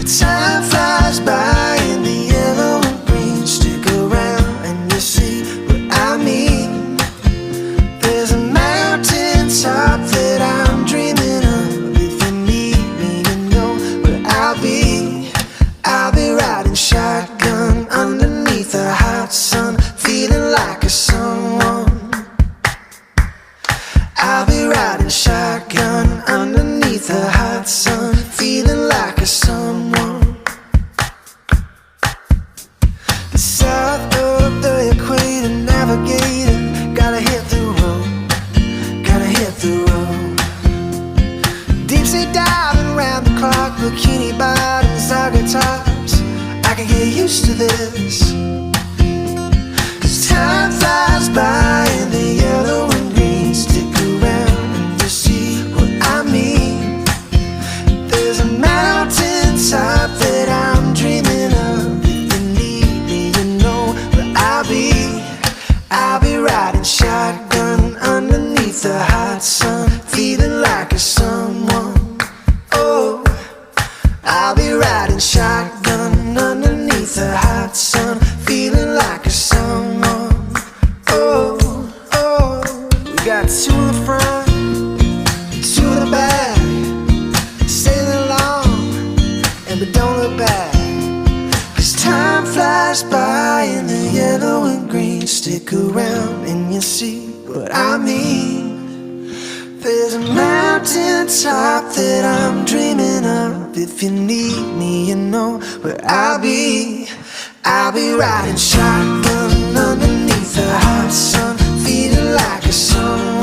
Time flies by in the yellow and green. Stick around and you'll see what I mean. There's a mountain top that I'm dreaming of. If you need me, you know where I'll be. I'll be riding shotgun underneath the hot sun, feeling like a someone. I'll be riding shotgun underneath the hot sun, feeling like a someone. The south of the equator, navigator, gotta hit the road, gotta hit the road. Deep sea diving round the clock, bikini bottoms, tiger tops. I can get used to this, 'cause time flies by in the yellow and green. Stick around and you'll see what I mean. There's a mountain top that I'm dreaming of. If you need me, you know where I'll be. I'll be riding shotgun underneath the hot sun, feeling like a someone. Oh, I'll be riding shotgun underneath the hot sun, feeling like a someone. Oh, oh, we got two in the front, two in the back, sailing along, and we don't look back. 'Cause time flies by in the yellow and green. Stick around and you'll see what I mean. There's a mountain top that I'm dreaming of. If you need me, you know where I'll be. I'll be riding shotgun underneath the hot sun, feeling like a song.